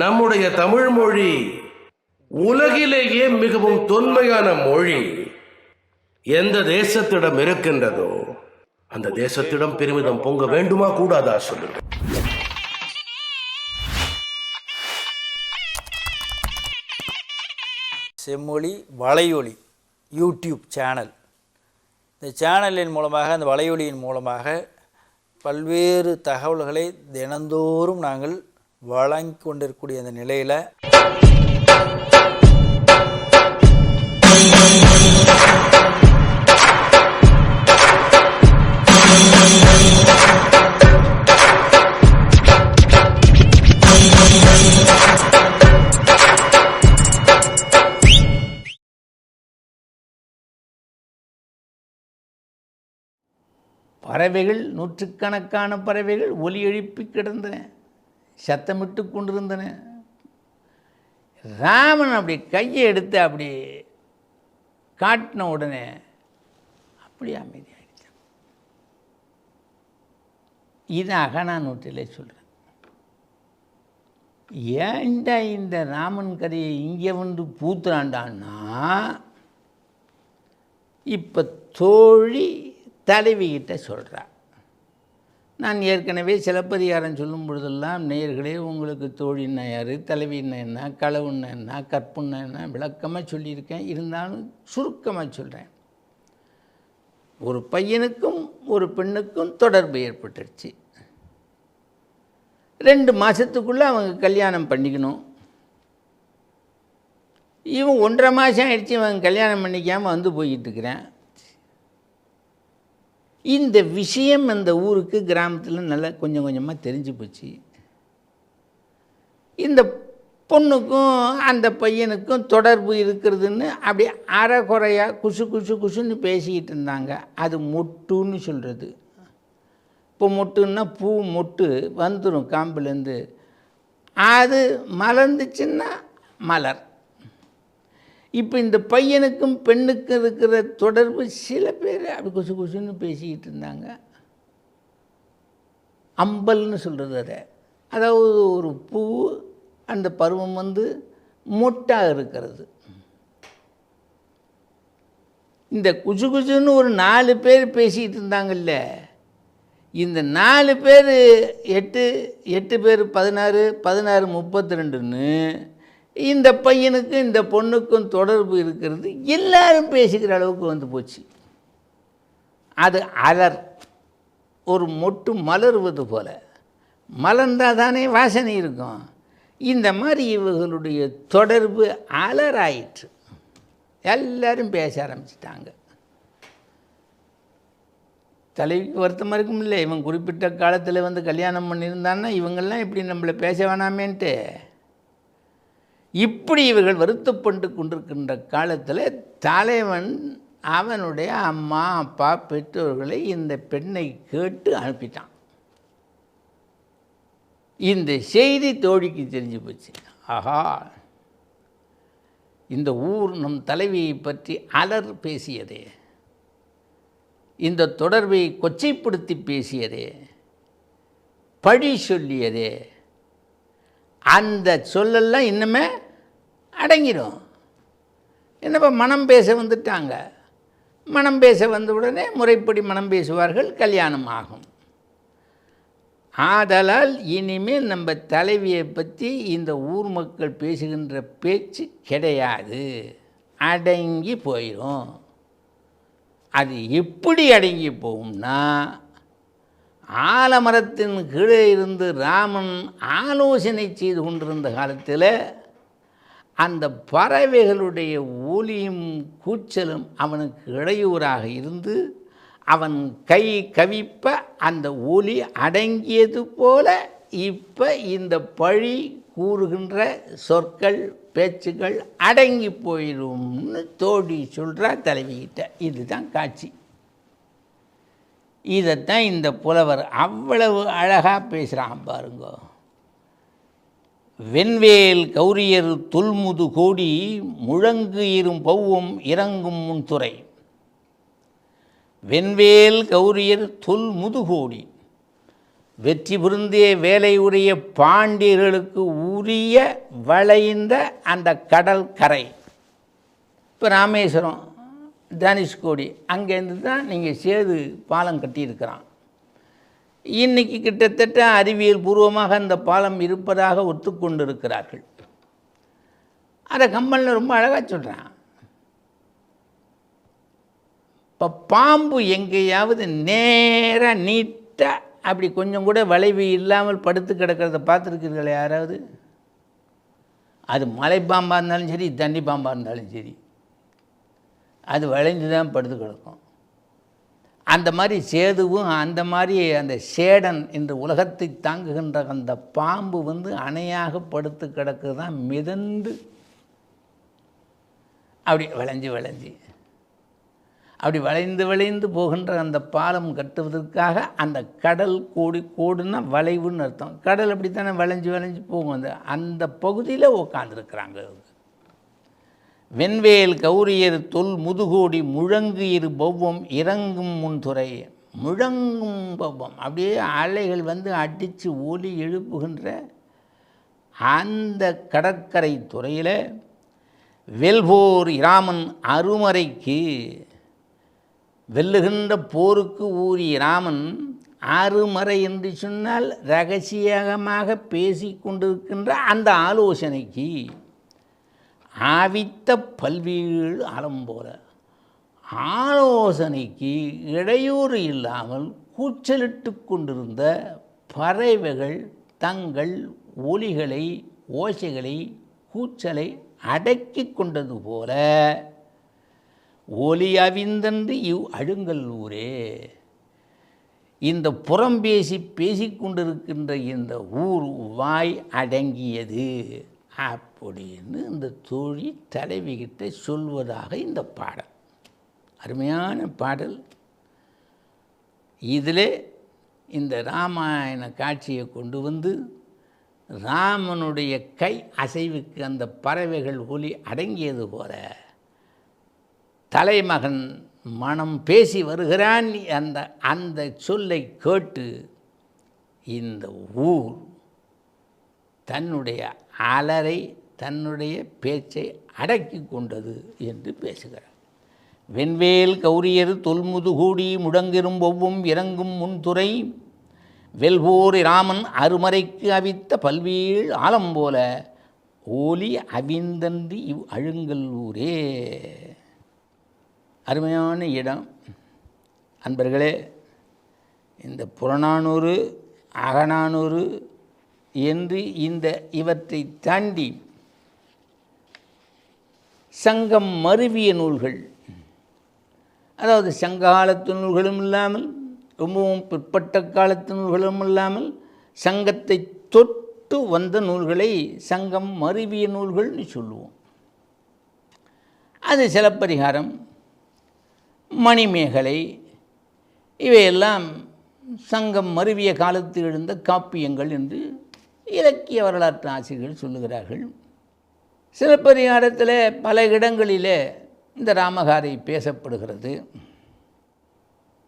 நம்முடைய தமிழ் மொழி உலகிலேயே மிகவும் தொன்மையான மொழி. எந்த தேசத்திடம் இருக்கின்றதோ அந்த தேசத்திடம் பெருமிதம் பொங்க வேண்டுமா கூடாதா சொல்லுங்க. செம்மொழி வலையொலி யூடியூப் சேனல். இந்த சேனலின் மூலமாக, அந்த வலையொலியின் மூலமாக பல்வேறு தகவல்களை தினந்தோறும் நாங்கள் வழங்கி கொண்டிருக்கக்கூடிய அந்த நிலையில் பறவைகள், நூற்றுக்கணக்கான பறவைகள் ஒலி எழுப்பி கிடந்தன, சத்தமிட்டு கொண்டிருந்தன. ராமன் அப்படி கையை எடுத்து அப்படி காட்டின உடனே அப்படி அமைதியாகிடுச்சு. இது அகநானூற்றிலே சொல்கிறேன். ஏன்டா இந்த ராமன் கதையை இங்கே வந்து பூத்துறாண்டான்னா, இப்போ தோழி தலைவிகிட்ட சொல்கிறா. நான் ஏற்கனவே சிலப்பதிகாரம் சொல்லும் பொழுதெல்லாம், நேயர்களே, உங்களுக்கு தோழின்னா யார், தலைவின்னா என்ன, களவுன்னா என்ன, கற்புன்னா என்ன விளக்கமாக சொல்லியிருக்கேன். இருந்தாலும் சுருக்கமாக சொல்கிறேன். ஒரு பையனுக்கும் ஒரு பெண்ணுக்கும் தொடர்பு ஏற்பட்டுருச்சு. 2 மாதத்துக்குள்ளே அவங்க கல்யாணம் பண்ணிக்கணும். இவன் 1.5 மாதம் ஆயிடுச்சு, இவன் கல்யாணம் பண்ணிக்காமல் வந்து போய்கிட்டு இருக்கிறேன். இந்த விஷயம் அந்த ஊருக்கு, கிராமத்தில் நல்லா கொஞ்சம் கொஞ்சமாக தெரிஞ்சு போச்சு. இந்த பொண்ணுக்கும் அந்த பையனுக்கும் தொடர்பு இருக்கிறதுன்னு அப்படி அரைக்குறையாக குசுன்னு பேசிக்கிட்டு இருந்தாங்க. அது மொட்டுன்னு சொல்கிறது. இப்போ மொட்டுன்னா பூ மொட்டு வந்துடும் காம்புலேருந்து. அது மலர்ந்துச்சுன்னா மலர். இப்போ இந்த பையனுக்கும் பெண்ணுக்கும் இருக்கிற தொடர்பு சில பேர் அப்படி குசுன்னு பேசிக்கிட்டு இருந்தாங்க. அம்பல்னு சொல்கிறது அதை. அதாவது ஒரு பூ, அந்த பருவம் வந்து மொட்டாக இருக்கிறது. இந்த குசுன்னு ஒரு 4 பேர் பேசிக்கிட்டு இருந்தாங்கல்ல, இந்த 4 பேர் 8 பேர் 16 32ன்னு இந்த பையனுக்கும் இந்த பொண்ணுக்கும் தொடர்பு இருக்கிறது எல்லாரும் பேசிக்கிற அளவுக்கு வந்து போச்சு. அது அலர், ஒரு மொட்டு மலருவது போல். மலர்ந்தால் தானே வாசனை இருக்கும். இந்த மாதிரி இவர்களுடைய தொடர்பு அலராயிற்று. எல்லாரும் பேச ஆரம்பிச்சிட்டாங்க. தலைவிக்கு வருத்தமாக இருக்கும் இல்லை, இவன் குறிப்பிட்ட காலத்தில் வந்து கல்யாணம் பண்ணியிருந்தான்னா இவங்கெல்லாம் இப்படி நம்மளை பேச வேணாமேன்ட்டு. இப்படி இவர்கள் வருத்தப்பட்டு கொண்டிருக்கின்ற காலத்தில் தலைவன் அவனுடைய அம்மா அப்பா பெற்றோர்களை இந்த பெண்ணை கேட்டு அனுப்பிட்டான். இந்த செய்தி தோழிக்கு தெரிஞ்சு போச்சு. ஆஹா, இந்த ஊர் நம் தலைவியை பற்றி அலர் பேசியதே, இந்த தொடர்பை கொச்சைப்படுத்தி பேசியதே, பழி சொல்லியதே, அந்த சொல்லெல்லாம் இன்னுமே அடங்கிடும். என்னப்பா மனம் பேச வந்துட்டாங்க. மனம் பேச வந்த உடனே முறைப்படி மனம் பேசுவார்கள், கல்யாணம் ஆகும். ஆதலால் இனிமேல் நம்ம தலைவியை பற்றி இந்த ஊர் மக்கள் பேசுகின்ற பேச்சு கிடையாது, அடங்கி போயிடும். அது எப்படி அடங்கி போகும்னா, ஆலமரத்தின் கீழே இருந்து ராமன் ஆலோசனை செய்து கொண்டிருந்த காலத்தில் அந்த பறவைகளுடைய ஒலியும் கூச்சலும் அவனுக்கு இடையூறாக இருந்து அவன் கை கவிப்ப அந்த ஒலி அடங்கியது போல இப்போ இந்த பழி கூறுகின்ற சொற்கள் பேச்சுகள் அடங்கி போயிடும்னு தோழி சொல்கிறா தலைவிகிட்ட. இதுதான் காட்சி. இதைத்தான் இந்த புலவர் அவ்வளவு அழகாக பேசுகிறான் பாருங்க. வெண்வேல் கௌரியர் தொல்முது கோடி முழங்கு இரும் பௌவம் இறங்கும் முன்துறை. வெண்வேல் கௌரியர் தொல்முது கோடி, வெற்றி பொருந்திய வேலை உரிய பாண்டியர்களுக்கு உரிய வளைந்த அந்த கடல் கரை. இப்போ ராமேஸ்வரம், தனுஷ்கோடி அங்கேருந்து தான் நீங்கள் சேது பாலம் கட்டியிருக்கிறான். இன்றைக்கி கிட்டத்தட்ட அறிவியல் பூர்வமாக அந்த பாலம் இருப்பதாக ஒத்துக்கொண்டிருக்கிறார்கள். அதை கம்பனில் ரொம்ப அழகாக சொல்கிறான். இப்போ பாம்பு எங்கேயாவது நேராக நீட்டாக அப்படி கொஞ்சம் கூட வளைவு இல்லாமல் படுத்து கிடக்கிறத பார்த்துருக்கிறீங்களா யாராவது? அது மலைப்பாம்பாக இருந்தாலும் சரி, தண்ணி பாம்பாக இருந்தாலும் சரி, அது வளைஞ்சு தான் படுத்து கிடக்கும். அந்த மாதிரி சேதுவும் அந்த மாதிரி அந்த சேடன் என்ற உலகத்தை தாங்குகின்ற அந்த பாம்பு அணையாக படுத்து கிடக்கு தான் மிதந்து அப்படி வளைஞ்சு அப்படி வளைந்து போகின்ற அந்த பாலம் கட்டுவதற்காக அந்த கடல் கோடுன்னா வளைவுன்னு அர்த்தம். கடல் அப்படித்தானே வளைஞ்சு போகும். அந்த பகுதியில் உட்காந்துருக்குறாங்க. வெண்வேல் கௌரியர் தொல் முதுகோடி முழங்கு இரு பௌவம் இறங்கும் முன்துறை. முழங்கும் பௌவம் அப்படியே அலைகள் அடித்து ஒலி எழுப்புகின்ற அந்த கடற்கரை துறையில் வெல்போர் இராமன் அருமறைக்கு வெல்லுகின்ற போருக்கு ஊறிய ராமன் அருமறை என்று சொன்னால் இரகசியமாக பேசி கொண்டிருக்கின்ற அந்த ஆலோசனைக்கு ஆவித்த பல்வீழ் அலம் போல ஆலோசனைக்கு இடையூறு இல்லாமல் கூச்சலிட்டு கொண்டிருந்த பறவைகள் தங்கள் ஒலிகளை ஓசைகளை கூச்சலை அடக்கி கொண்டது போல ஒலி அவிந்தன்று இவ் அழுங்கல் ஊரே. இந்த புறம் பேசிக்கொண்டிருக்கின்ற இந்த ஊர் வாய் அடங்கியது அப்படின்னு இந்த தோழி தலைவிகிட்ட சொல்வதாக இந்த பாடல். அருமையான பாடல். இதில் இந்த ராமாயண காட்சியை கொண்டு ராமனுடைய கை அசைவுக்கு அந்த பறவைகள் ஒலி அடங்கியது போல தலைமகன் மனம் பேசி வருகிறான். அந்த சொல்லை கேட்டு இந்த ஊர் தன்னுடைய அலரை தன்னுடைய பேச்சை அடக்கி கொண்டது என்று பேசுகிறார். வெண்வேல் கௌரியர் தொல்முதுகூடி முடங்கிரும் ஒவ்வும் இறங்கும் முன்துறை வெல்போர் இராமன் அருமறைக்கு அவித்த பல்வீழ் ஆலம் போல ஓலி அவிந்தன்றி இவ் அழுங்கல் ஊரே. அருமையான இடம். அன்பர்களே, இந்த புறநானூறு அகநானூறு என்று இவற்றை தாண்டி சங்கம் மருவிய நூல்கள், அதாவது சங்ககாலத்து நூல்களும் இல்லாமல் ரொம்பவும் பிற்பட்ட காலத்து நூல்களும் இல்லாமல் சங்கத்தை தொட்டு வந்த நூல்களை சங்கம் மருவிய நூல்கள்னு சொல்லுவோம். அது சிலப்பதிகாரம், மணிமேகலை, இவையெல்லாம் சங்கம் மருவிய காலத்தில் எழுந்த காப்பியங்கள் என்று இலக்கிய வரலாற்று ஆசிரியர்கள் சொல்லுகிறார்கள். சிலப்பதிகாரத்தில் பல இடங்களிலே இந்த ராமகாரை பேசப்படுகிறது.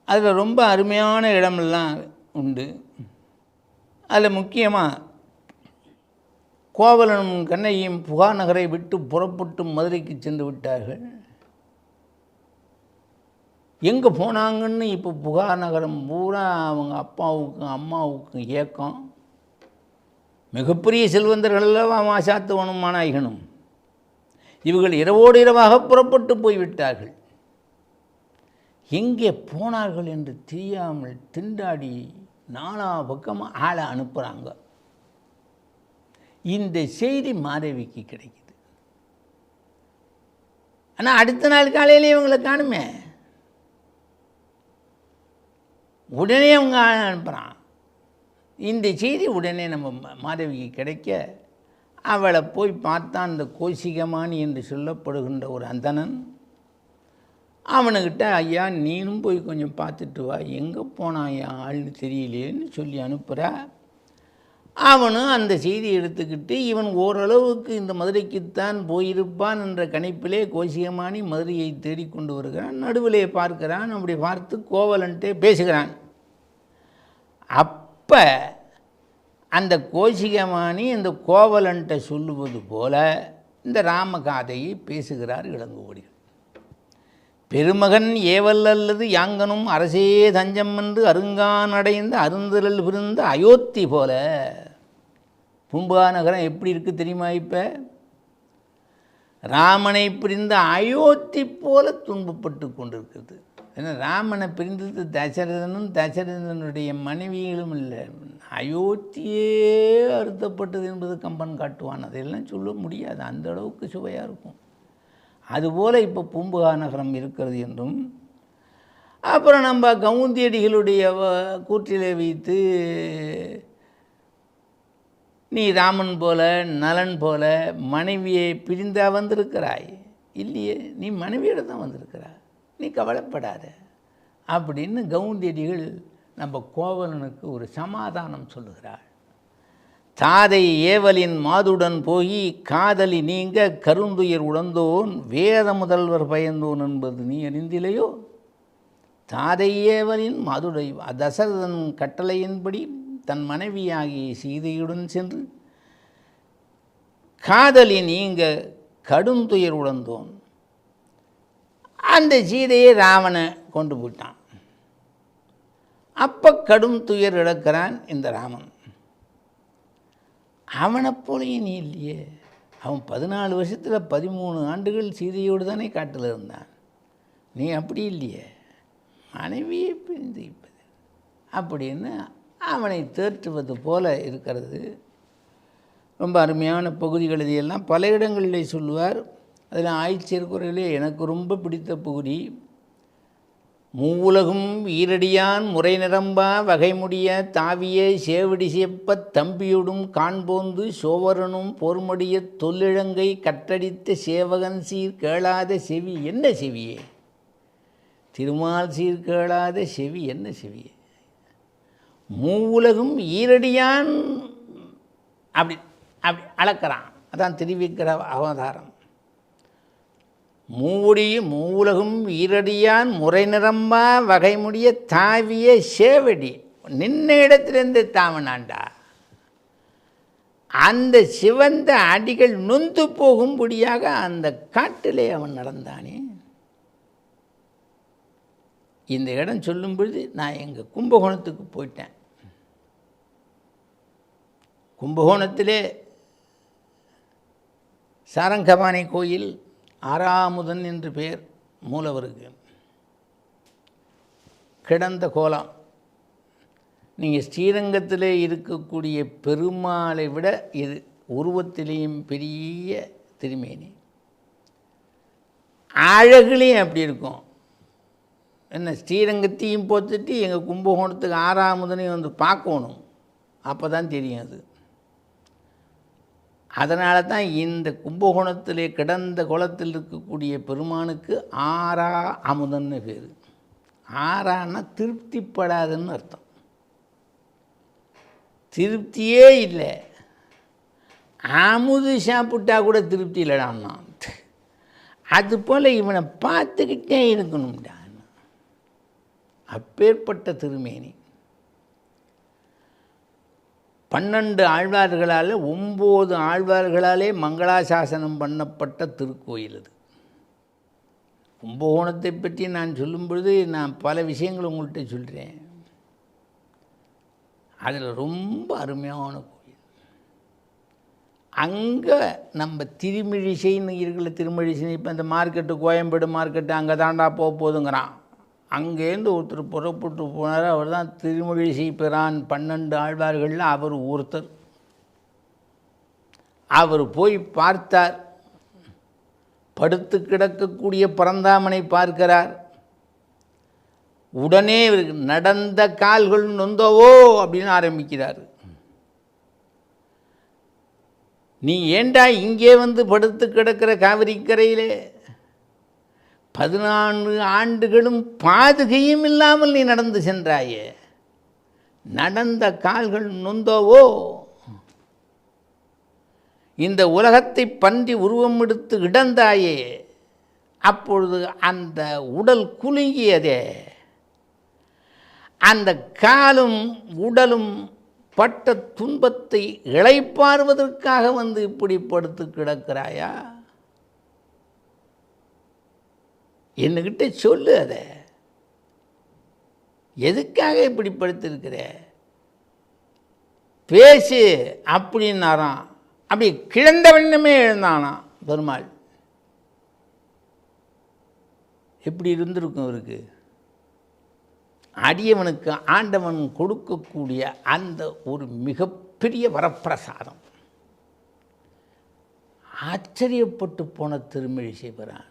அதில் ரொம்ப அருமையான இடமெல்லாம் உண்டு. அதில் முக்கியமாக கோவலனும் கண்ணகியும் புகார் நகரை விட்டு புறப்பட்டு மதுரைக்கு சென்று விட்டார்கள். எங்கே போனாங்கன்னு இப்போ புகார் நகரம் பூரா அவங்க அப்பாவுக்கும் அம்மாவுக்கும் ஏக்கம். மிகப்பெரிய செல்வந்தர்களெல்லாம் மாசாத்துவனும் மாநாயகனும் இவர்கள் இரவோடு இரவாக புறப்பட்டு போய்விட்டார்கள். எங்கே போனார்கள் என்று தெரியாமல் திண்டாடி நாலா பக்கமாக ஆளை அனுப்புகிறாங்க. இந்த செய்தி மாதவிக்கு கிடைக்குது. ஆனால் அடுத்த நாள் காலையிலே இவங்களை காணுமே. உடனே அவங்க ஆளை அனுப்புகிறான். இந்த செய்தி உடனே நம்ம மாதவிக்கு கிடைக்க அவளை போய் பார்த்தான். அந்த கோசிகமானி என்று சொல்லப்படுகின்ற ஒரு அந்தணன் அவனுக்கிட்ட, ஐயா நீனும் போய் கொஞ்சம் பார்த்துட்டு வா, எங்கே போனான் ஐயா ஆள்னு தெரியலேன்னு சொல்லி அனுப்புகிறா. அவனும் அந்த செய்தி எடுத்துக்கிட்டு இவன் ஓரளவுக்கு இந்த மதுரைக்குத்தான் போயிருப்பான் என்ற கணிப்பிலே கோசிகமானி மதுரையை தேடிக்கொண்டு வருகிறான். நடுவிலே பார்க்கிறான். அப்படி பார்த்து கோவலன்ட்டே பேசுகிறான். அப்போ அந்த கோசிகமானி இந்த கோவலன்ட்ட சொல்லுவது போல இந்த ராமகாதையை பேசுகிறார் இளங்கோவடிகள். பெருமகன் ஏவல் அல்லது யாங்கனும் அரசே தஞ்சம் என்று அருங்கான் அடைந்த அருந்திரல் பிறந்த அயோத்தி போல. பூம்புகார் நகரம் எப்படி இருக்குது தெரியுமா? இப்போ ராமனை பிரிந்த அயோத்தி போல துன்பப்பட்டு கொண்டிருக்கிறது. ஏன்னா ராமனை பிரிந்தது தசரதனும் தசரதனுடைய மனைவிகளும் இல்லை, அயோத்தியே அறுத்தப்பட்டது என்பது கம்பன் காட்டுவான். அதையெல்லாம் சொல்ல முடியாது, அந்த அளவுக்கு சுவையாக இருக்கும். அதுபோல் இப்போ பூம்புகார் நகரம் இருக்கிறது என்றும், அப்புறம் நம்ம கவுந்தியடிகளுடைய கூற்றிலே வைத்து நீ ராமன் போல நலன் போல மனைவியை பிரிந்தா வந்திருக்கிறாய், இல்லையே, நீ மனைவியோட தான் வந்திருக்கிறாய், நீ கவலைப்படாத அப்படின்னு கவுந்தியடிகள் நம்ம கோவலனுக்கு ஒரு சமாதானம் சொல்லுகிறாள். தாதை ஏவலின் மாதுடன் போய் காதலி நீங்க கருந்துயர் உழந்தோன் வேத முதல்வர் பயந்தோன் என்பது நீ அறிந்திலையோ. தாதை ஏவலின் மாதுடை தசரதன் கட்டளையின்படி தன் மனைவியாகிய சீதையுடன் சென்று காதலி நீங்க கடுந்துயர் உழந்தோன், அந்த சீதையை ராவண கொண்டு போட்டான். அப்போ கடும் துயர் இழக்கிறான் இந்த ராமன். அவனை போலையும் நீ இல்லையே, அவன் 14 வருஷத்தில் 13 ஆண்டுகள் சீதையோடு தானே காட்டில் இருந்தான், நீ அப்படி இல்லையே, மனைவியை பிரிந்து இப்பது அப்படின்னு அவனை தேற்றுவது போல இருக்கிறது. ரொம்ப அருமையான பகுதிகள் இதையெல்லாம் பல இடங்களிலே சொல்லுவார். அதில் ஆய்ச்சியர்குறையிலே எனக்கு ரொம்ப பிடித்த பகுதி, மூவுலகும் ஈரடியான் முறை நிரம்பா வகைமுடிய தாவிய சேவடி சேப்ப தம்பியுடும் காண்போந்து சோவரனும் போர்மடிய தொல்லிழங்கை கட்டடித்த சேவகன் சீர் கேளாத செவி என்ன செவியே, திருமால் சீர் கேளாத செவி என்ன செவியே. மூவுலகும் ஈரடியான் அப்படி அப்படி அளக்கிறான், அதான் திருவிக்கிர அவதாரம். மூவுலகும் ஈரடியான் முறை நிரம்பா வகைமுடிய தாவிய சேவடி, நின்ன இடத்திலிருந்து தாமனாண்டா. அந்த சிவந்த அடிகள் நொந்து போகும்படியாக அந்த காட்டிலே அவன் நடந்தானே. இந்த இடம் சொல்லும் பொழுது நான் எங்கள் கும்பகோணத்துக்கு போயிட்டேன். கும்பகோணத்திலே சாரங்கபாணி கோயில் ஆறாமுதன் என்று பெயர் மூலவருக்கு. கிடந்த கோலம், நீங்கள் ஸ்ரீரங்கத்திலே இருக்கக்கூடிய பெருமாளை விட இது உருவத்திலேயும் பெரிய திருமேனி, அழகுலேயும் அப்படி இருக்கும். என்ன, ஸ்ரீரங்கத்தையும் போத்துட்டு எங்கள் கும்பகோணத்துக்கு ஆறாமுதனையும் வந்து பார்க்கணும், அப்போ தான் தெரியும் அது. அதனால தான் இந்த கும்பகோணத்திலே கிடந்த குளத்தில் இருக்கக்கூடிய பெருமானுக்கு ஆறா அமுதன்னு பேர். ஆறான்னா திருப்திப்படாதுன்னு அர்த்தம், திருப்தியே இல்லை. அமுது சாப்பிட்டா கூட திருப்தி இல்லைடான்னா, அதுபோல் இவனை பார்த்துக்கிட்டே இருக்கணும்டா. அப்பேற்பட்ட திருமேனி. 12 ஆழ்வார்களால் 9 ஆழ்வார்களாலே மங்களாசாசனம் பண்ணப்பட்ட திருக்கோயில் அது. கும்பகோணத்தை பற்றி நான் சொல்லும் பொழுது நான் பல விஷயங்கள் உங்கள்கிட்ட சொல்கிறேன். அதில் ரொம்ப அருமையான கோயில். அங்கே நம்ம திருமிழிசைன்னு இருக்கல, திருமழிசை இப்போ இந்த மார்க்கெட்டு, கோயம்பேடு மார்க்கெட்டு அங்கே தாண்டா போகுதுங்கிறான். அங்கேருந்து ஒருத்தர் புறப்பட்டு போனார், அவர் தான் திருமழிசை பிரான். 12 ஆழ்வார்களில் அவர் ஒருத்தர். அவர் போய் பார்த்தார், படுத்து கிடக்கக்கூடிய பரந்தாமனை பார்க்கிறார். உடனே நடந்த கால்கள் நொந்தவோ அப்படின்னு ஆரம்பிக்கிறார். நீ ஏண்டா இங்கே வந்து படுத்து கிடக்கிற காவிரிக்கரையிலே 14 ஆண்டுகளும் பாதுகையும் இல்லாமல் நீ நடந்து சென்றாயே, நடந்த கால்கள் நொந்தவோ. இந்த உலகத்தை பன்றி உருவம் எடுத்து இடந்தாயே, அப்பொழுது அந்த உடல் குலுங்கியதே, அந்த காலும் உடலும் பட்ட துன்பத்தை இளைப்பாறுவதற்காக வந்து இப்படி படுத்து கிடக்கிறாயா? என்கிட்ட சொல்லு, அதை எதுக்காக இப்படி படுத்திருக்கிற, பேசு அப்படின்னாராம். அப்படி கிழந்த வண்ணமே எழுந்தானாம் பெருமாள். எப்படி இருந்திருக்கும் அவருக்கு? அடியவனுக்கு ஆண்டவன் கொடுக்கக்கூடிய அந்த ஒரு மிகப்பெரிய வரப்பிரசாதம். ஆச்சரியப்பட்டு போன திருமழிசை பிரான்,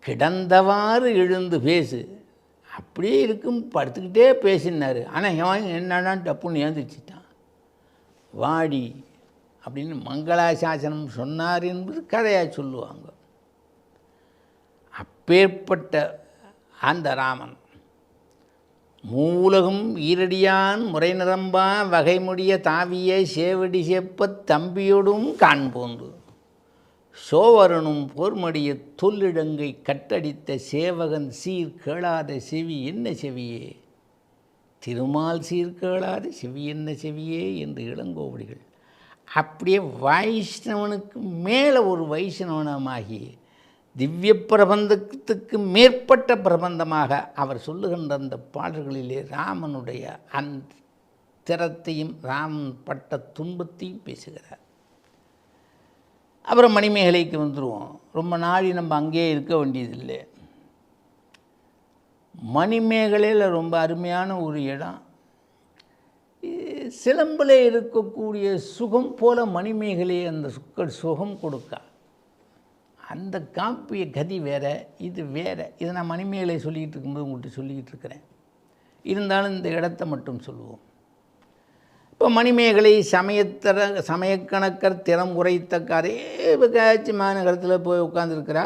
கிடந்தவாறு எழுந்து பேசு, அப்படியே இருக்கும் படுத்துக்கிட்டே பேசினார். ஆனால் இவன் என்னன்னா டப்புன்னு ஏந்திரிச்சிட்டான். வாடி அப்படின்னு மங்களாசாசனம் சொன்னார் என்பது கதையாக சொல்லுவாங்க. அப்பேற்பட்ட அந்த ராமன் மூலகும் ஈரடியான் முறை நிரம்பா வகைமுடிய தாவிய சேவடி சேப்பத் தம்பியோடும் காண்போன்று சோவரனும் போர்மடிய தொல்லிடங்கை கட்டடித்த சேவகன் சீர் கேளாத செவி என்ன செவியே, திருமால் சீர் கேளாத செவி என்ன செவியே என்று இளங்கோவடிகள் அப்படியே வைஷ்ணவனுக்கு மேலே ஒரு வைஷ்ணவனமாகி திவ்ய பிரபந்தத்துக்கு மேற்பட்ட பிரபந்தமாக அவர் சொல்லுகின்ற அந்த பாடல்களிலே ராமனுடைய அந்த திறத்தையும் ராமன் பட்ட துன்பத்தையும் பேசுகிறார். அப்புறம் மணிமேகலைக்கு வந்துடுவோம். ரொம்ப நாளி நம்ம அங்கேயே இருக்க வேண்டியதில்லை. மணிமேகலையில் ரொம்ப அருமையான ஒரு இடம். சிலம்பில் இருக்கக்கூடிய சுகம் போல மணிமேகலையை அந்த சுகம் கொடுக்கா. அந்த காப்பிய கதி வேறு, இது வேறு. இதை நான் மணிமேகலை சொல்லிக்கிட்டு இருக்கும்போது உங்கள்கிட்ட சொல்லிக்கிட்டு இருக்கிறேன். இருந்தாலும் இந்த இடத்த மட்டும் சொல்லுவோம். இப்போ மணிமேகலை சமயக்கணக்கர் திறம் உரைத்தக்காரே காட்சி மாநகரத்தில் போய் உட்காந்துருக்கிறா.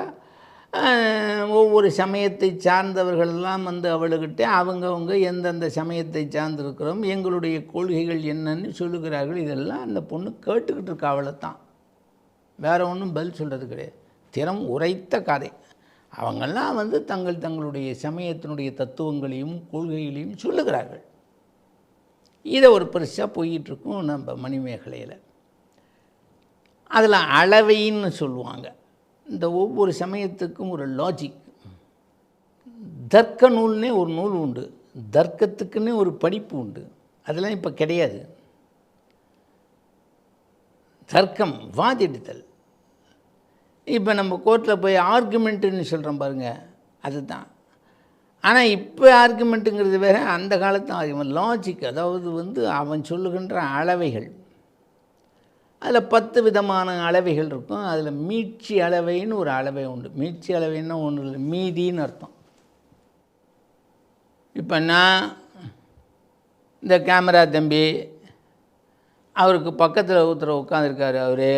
ஒவ்வொரு சமயத்தை சார்ந்தவர்களெல்லாம் வந்து அவளுக்கிட்ட அவங்கவுங்க எந்தெந்த சமயத்தை சார்ந்திருக்கிறோம், எங்களுடைய கொள்கைகள் என்னன்னு சொல்லுகிறார்கள். இதெல்லாம் அந்த பொண்ணு கேட்டுக்கிட்டு இருக்கா. அவளை தான், வேறு ஒன்றும் பதில் சொல்கிறது கிடையாது. திறம் உரைத்த கதை. அவங்கெல்லாம் வந்து தங்களுடைய சமயத்தினுடைய தத்துவங்களையும் கொள்கைகளையும் சொல்லுகிறார்கள். இதை ஒரு பெருசாக போயிட்டுருக்கும் நம்ம மணிமேகலையில். அதில் அளவைன்னு சொல்லுவாங்க. இந்த ஒவ்வொரு சமயத்துக்கும் ஒரு லாஜிக். தர்க்க நூல்னே ஒரு நூல் உண்டு, தர்க்கத்துக்குன்னே ஒரு படிப்பு உண்டு. அதெல்லாம் இப்போ கிடையாது. தர்க்கம், வாதிடுதல். இப்போ நம்ம கோர்ட்டில் போய் ஆர்குமெண்ட்டுன்னு சொல்கிறோம் பாருங்கள், அதுதான். ஆனால் இப்போ ஆர்குமெண்ட்டுங்கிறது வேறு, அந்த காலத்து ஆர்குமெண்ட் லாஜிக். அதாவது வந்து அவன் சொல்லுகின்ற அளவைகள். அதில் 10 விதமான அளவைகள் இருக்கும். அதில் மீட்சி அளவைன்னு ஒரு அளவை உண்டு. மீட்சி அளவைன்னா ஒன்று இல்லை, மீதின்னு அர்த்தம். இப்போ நான் இந்த கேமரா தம்பி, அவருக்கு பக்கத்தில் ஒருத்தர் உட்காந்துருக்காரு. அவர்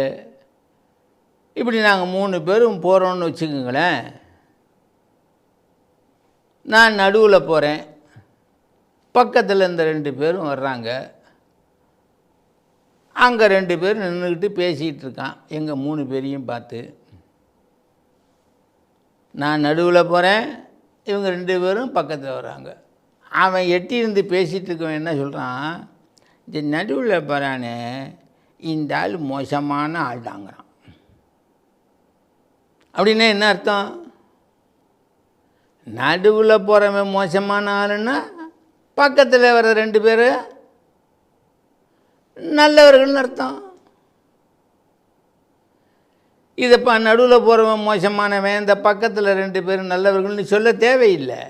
இப்படி நாங்கள் 3 பேரும் போகிறோன்னு வச்சுக்கோங்களேன். நான் நடுவில் போகிறேன், பக்கத்தில் இந்த 2 பேரும் வர்றாங்க. அங்கே 2 பேர் நின்றுக்கிட்டு பேசிகிட்டு இருக்கான் எங்கள் 3 பேரையும் பார்த்து. நான் நடுவில் போகிறேன், இவங்க 2 பேரும் பக்கத்தில் வர்றாங்க. அவன் எட்டியிருந்து பேசிகிட்டு இருக்கவன் என்ன சொல்கிறான், இந்த நடுவில் போகிறானே இந்த ஆள் மோசமான ஆள் தாங்கிறான். அப்படின்னா என்ன அர்த்தம்? நடுவில் போகிறவன் மோசமான ஆளுன்னா பக்கத்தில் வர 2 பேர் நல்லவர்கள்னு அர்த்தம். இதைப்பா நடுவில் போகிறவன் மோசமானவன், இந்த பக்கத்தில் 2 பேர் நல்லவர்கள்னு சொல்ல தேவையில்லை.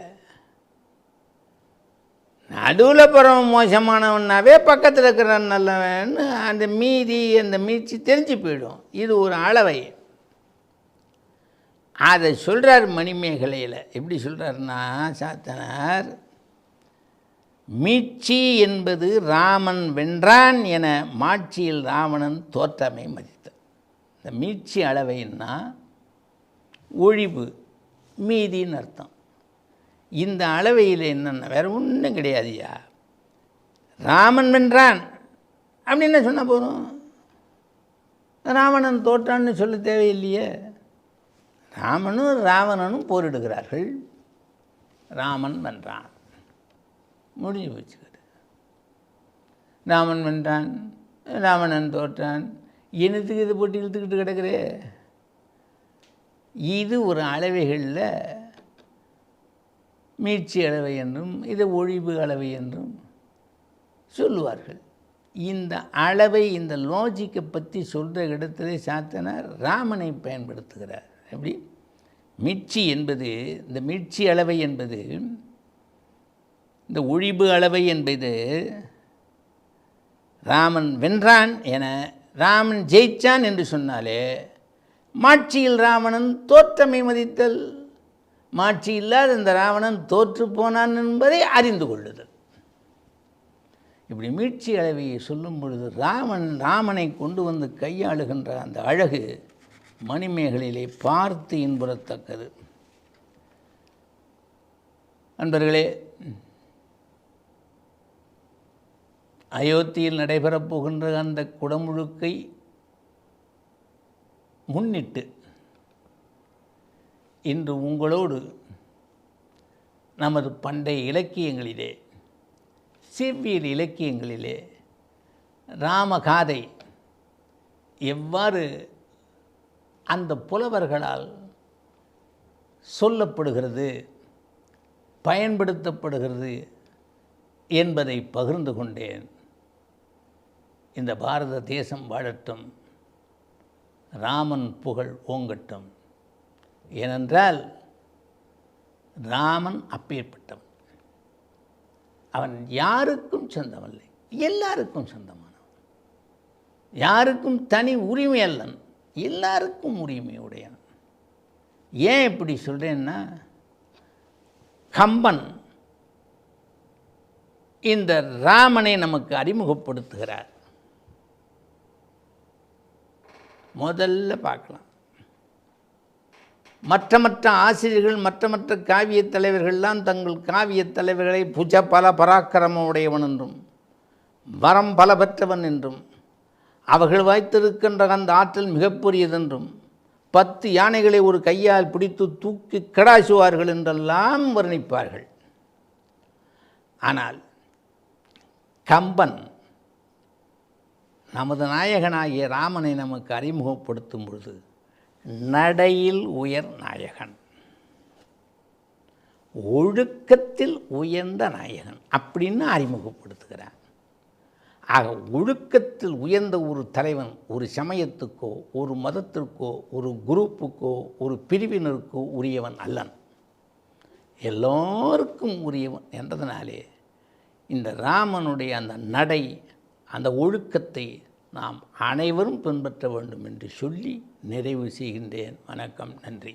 நடுவில் போகிறவன் மோசமானவன்னாவே பக்கத்தில் இருக்கிற நல்லவன் அந்த மீட்சி தெரிஞ்சு போயிடும். இது ஒரு அளவை. அதை சொல்கிறார் மணிமேகலையில். எப்படி சொல்கிறாருன்னா, சாத்தனார் மீட்சி என்பது ராமன் வென்றான் என மாட்சியில் ராவணன் தோற்றமை மதித்தார். இந்த மீட்சி அளவைன்னா ஒழிவு, மீதின்னு அர்த்தம். இந்த அளவையில் என்னென்ன வேறு ஒன்றும் கிடையாதுயா. ராமன் வென்றான் அப்படின்னு சொன்னால் போதும். ராவணன் தோற்றான்னு சொல்ல தேவையில்லையே. ராமனும் ராவணனும் போரிடுகிறார்கள், ராமன் வென்றான், முடிஞ்சு போச்சுக்காரு. ராமன் வென்றான், ராவணன் தோற்றான், என்னத்துக்கு இதை போட்டு இழுத்துக்கிட்டு கிடக்குறே? இது ஒரு அளவைகளில் மீட்சி அளவை என்றும் இது ஒழிவு அளவை என்றும் சொல்லுவார்கள். இந்த அளவை, இந்த லாஜிக்கை பற்றி சொல்கிற இடத்துல சாத்தனார் ராமனை பயன்படுத்துகிறார். எப்படி? மீட்சி என்பது, இந்த மீட்சி அளவை என்பது, இந்த ஒழிவு அளவை என்பது ராமன் வென்றான் என, ராமன் ஜெயிச்சான் என்று சொன்னாலே மாட்சியில் ராவணன் தோற்றமை மதித்தல், மாட்சி இல்லாத இந்த ராவணன் தோற்று போனான் என்பதை அறிந்து கொள்ளுதல். இப்படி மீட்சி அளவையை சொல்லும் பொழுது ராமனை கொண்டு வந்து கையாளுகின்ற அந்த அழகு மணிமேகலையிலே பார்த்து இன்புறத்தக்கது. நண்பர்களே, அயோத்தியில் நடைபெறப் போகின்ற அந்த குடமுழுக்கை முன்னிட்டு இன்று உங்களோடு நமது பண்டைய இலக்கியங்களிலே, செவ்வியல் இலக்கியங்களிலே ராமகாதை எவ்வாறு அந்த புலவர்களால் சொல்லப்படுகிறது, பயன்படுத்தப்படுகிறது என்பதை பகிர்ந்து கொண்டேன். இந்த பாரத தேசம் வாழட்டும், ராமன் புகழ் ஓங்கட்டும். ஏனென்றால் ராமன் அப்பேற்பட்டவன். அவன் யாருக்கும் சொந்தமல்லை, எல்லாருக்கும் சொந்தமானவன். யாருக்கும் தனி உரிமை அல்லன், எல்லாருக்கும் உரிமை உடையவன். ஏன் இப்படி சொல்கிறேன்னா, கம்பன் இந்த ராமனை நமக்கு அறிமுகப்படுத்துகிறார். முதல்ல பார்க்கலாம், மற்ற ஆசிரியர்கள், மற்ற காவியத் தலைவர்கள்லாம் தங்கள் காவியத் தலைவர்களை புஜ பல பராக்கிரம உடையவன் என்றும் வரம் பல பெற்றவன் என்றும் அவர்கள் வைத்திருக்கின்ற அந்த ஆற்றல் மிகப்பெரியதென்றும் 10 யானைகளை ஒரு கையால் பிடித்து தூக்கி கடாசுவார்கள் என்றெல்லாம் வர்ணிப்பார்கள். ஆனால் கம்பன் நமது நாயகனாகிய ராமனை நமக்கு அறிமுகப்படுத்தும் பொழுது நடையில் உயர் நாயகன், ஒழுக்கத்தில் உயர்ந்த நாயகன் அப்படின்னு அறிமுகப்படுத்துகிறார். ஆக ஒழுக்கத்தில் உயர்ந்த ஒரு தலைவன் ஒரு சமயத்துக்கோ, ஒரு மதத்திற்கோ, ஒரு குரூப்புக்கோ, ஒரு பிரிவினருக்கோ உரியவன் அல்லன், எல்லோருக்கும் உரியவன் என்றதனாலே இந்த ராமனுடைய அந்த நடை, அந்த ஒழுக்கத்தை நாம் அனைவரும் பின்பற்ற வேண்டும் என்று சொல்லி நிறைவு செய்கின்றேன். வணக்கம், நன்றி.